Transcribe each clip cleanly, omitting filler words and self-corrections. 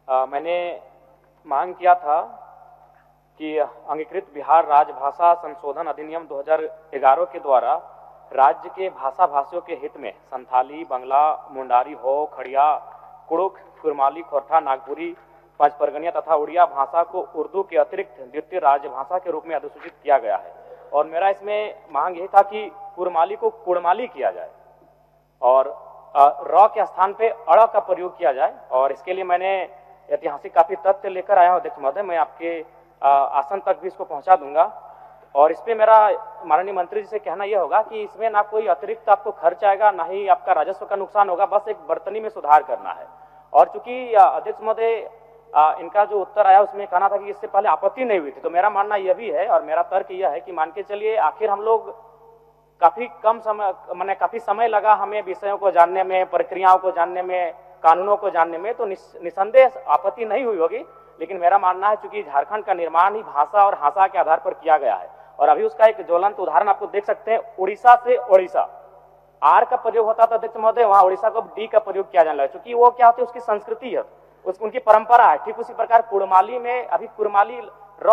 मैंने मांग किया था कि अंगीकृत बिहार राजभाषा संशोधन अधिनियम 2011 के द्वारा राज्य के भाषा भाषियों के हित में संथाली, बंगला, मुंडारी, हो, खड़िया, कुड़ुख, कुरमाली, खोरठा, नागपुरी, पंचपरगनिया तथा उड़िया भाषा को उर्दू के अतिरिक्त द्वितीय राजभाषा के रूप में अधिसूचित किया गया है। और मेरा इसमें मांग यही था कि कुरमाली को कुड़माली किया जाए और र के स्थान पे अड़ का प्रयोग किया जाए। और इसके लिए मैंने ऐतिहासिक काफी तथ्य लेकर आया हूं अध्यक्ष महोदय, मैं आपके आसन तक भी इसको पहुंचा दूंगा। और इस पे मेरा माननीय मंत्री जी से कहना यह होगा कि इसमें ना कोई अतिरिक्त आपको खर्च आएगा, ना ही आपका राजस्व का नुकसान होगा, बस एक बर्तनी में सुधार करना है। और चूंकि अध्यक्ष महोदय इनका जो उत्तर आया उसमें कहना था कि इससे पहले आपत्ति नहीं हुई थी, तो मेरा मानना यह भी है और मेरा तर्क यह है कि मान के चलिए आखिर हम लोग काफी समय लगा हमें विषयों को जानने में, प्रक्रियाओं को जानने में, कानूनों को जानने में, तो निसंदेह आपत्ति नहीं हुई होगी। लेकिन मेरा मानना है चूंकि झारखंड का निर्माण ही भाषा और हासा के आधार पर किया गया है और अभी उसका एक ज्वलंत उदाहरण आपको देख सकते हैं, उड़ीसा से ओडिशा आर का प्रयोग होता था अध्यक्ष महोदय, वहां उड़ीसा को डी का प्रयोग किया जाने लगा, क्योंकि वो क्या होती है उसकी संस्कृति है, उनकी परंपरा है। ठीक उसी प्रकार कुड़माली में अभी कुरमाली र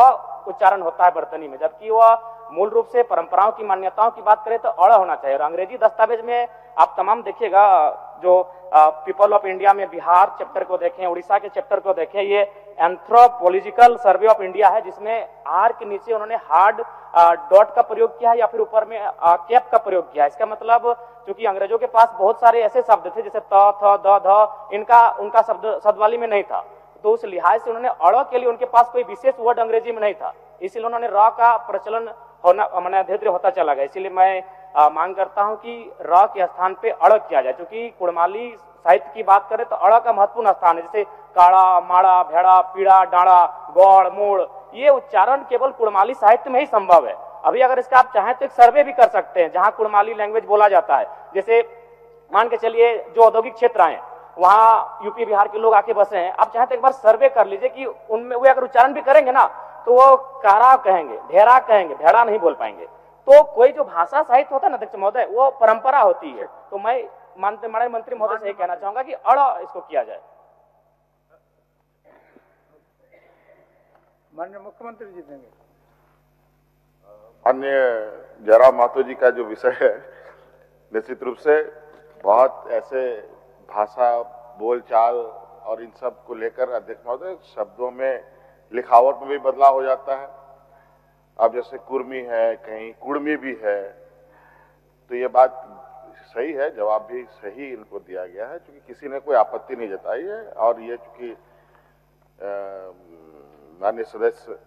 उच्चारण होता है बर्तनी में, जबकि वह मूल रूप से परंपराओं की मान्यताओं की बात करें तो अड़ होना चाहिए। और अंग्रेजी दस्तावेज में आप तमाम देखिएगा, जो पीपल ऑफ इंडिया में बिहार चैप्टर को देखें, उड़ीसा के चैप्टर को देखें, ये एंथ्रोपोलॉजिकल सर्वे ऑफ इंडिया है जिसमें आर के नीचे उन्होंने हार्ड डॉट का प्रयोग किया है या फिर ऊपर में कैप का प्रयोग किया है। इसका मतलब क्योंकि अंग्रेजों के पास बहुत सारे ऐसे शब्द थे जैसे त, थ, द, ध, उनका शब्दवाली में नहीं था, तो उस लिहाज से उन्होंने अड़ के लिए उनके पास कोई विशेष वर्ड अंग्रेजी में नहीं था, इसलिए उन्होंने र का प्रचलन होना मैंने धीरे धीरे होता चला गया। इसीलिए मैं मांग करता हूं कि र के स्थान पे अड़ किया जाए। क्योंकि कुड़माली साहित्य की बात करें तो अड़ का महत्वपूर्ण स्थान है, जैसे काड़ा, माड़ा, भेड़ा, पीड़ा, डाड़ा, गौड़, मोड़, ये उच्चारण केवल कुड़माली साहित्य में ही संभव है। अभी अगर इसका आप चाहें तो एक सर्वे भी कर सकते हैं जहां कुड़माली लैंग्वेज बोला जाता है। जैसे मान के चलिए जो औद्योगिक क्षेत्र आए वहां यूपी बिहार के लोग आके बसे हैं, आप चाहें तो एक बार सर्वे कर लीजिए कि उनमें वे अगर उच्चारण भी करेंगे ना तो वो कारा कहेंगे, ढेरा कहेंगे, भेड़ा नहीं बोल पाएंगे। तो कोई जो भाषा साहित्य होता है ना अध्यक्ष महोदय, वो परंपरा होती है। तो मैं माननीय मंत्री महोदय से यही कहना चाहूंगा कि अड़ इसको किया जाए। माननीय मुख्यमंत्री जी देंगे। माननीय जयराम महतो जी का जो विषय है, निश्चित रूप से बहुत ऐसे भाषा, बोलचाल और इन सब को लेकर अध्यक्ष महोदय शब्दों में, लिखावट में भी बदलाव हो जाता है। अब जैसे कुर्मी है, कहीं कुड़मी भी है, तो ये बात सही है, जवाब भी सही इनको दिया गया है, क्योंकि किसी ने कोई आपत्ति नहीं जताई है। और ये चूंकि माननीय सदस्य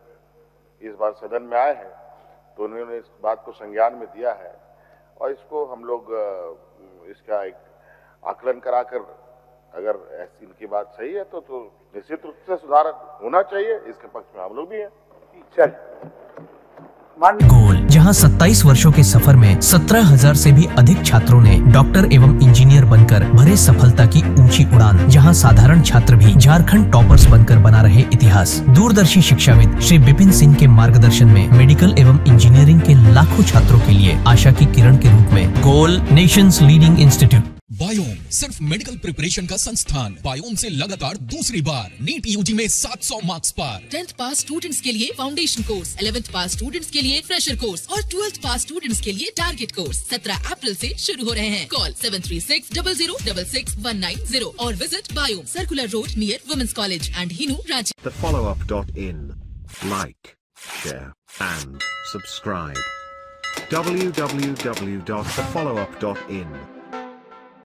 इस बार सदन में आए हैं तो उन्होंने इस बात को संज्ञान में दिया है और इसको हम लोग इसका एक आकलन कराकर अगर ऐसी इनकी बात सही है तो निश्चित रूप से सुधार होना चाहिए, इसके पक्ष में हम लोग भी हैं। चल गोल, जहां 27 वर्षों के सफर में 17,000 से भी अधिक छात्रों ने डॉक्टर एवं इंजीनियर बनकर भरे सफलता की ऊंची उड़ान, जहां साधारण छात्र भी झारखंड टॉपर्स बनकर बना रहे इतिहास। दूरदर्शी शिक्षाविद श्री विपिन सिंह के मार्गदर्शन में मेडिकल एवं इंजीनियरिंग के लाखों छात्रों के लिए आशा की किरण के रूप में गोल, नेशंस लीडिंग इंस्टीट्यूट। बायोम सिर्फ मेडिकल प्रिपरेशन का संस्थान। बायोम से लगातार दूसरी बार नीट यूजी में 700 मार्क्स पार। 10th पास स्टूडेंट्स के लिए फाउंडेशन कोर्स, 11th पास स्टूडेंट्स के लिए फ्रेशर कोर्स और 12th पास स्टूडेंट्स के लिए टारगेट कोर्स 17 अप्रैल से शुरू हो रहे हैं। कॉल 7360066190 और visit Biome, circular road near women's college and Hinoo Ranchi. thefollowup.in. Like, share and subscribe. www.thefollowup.in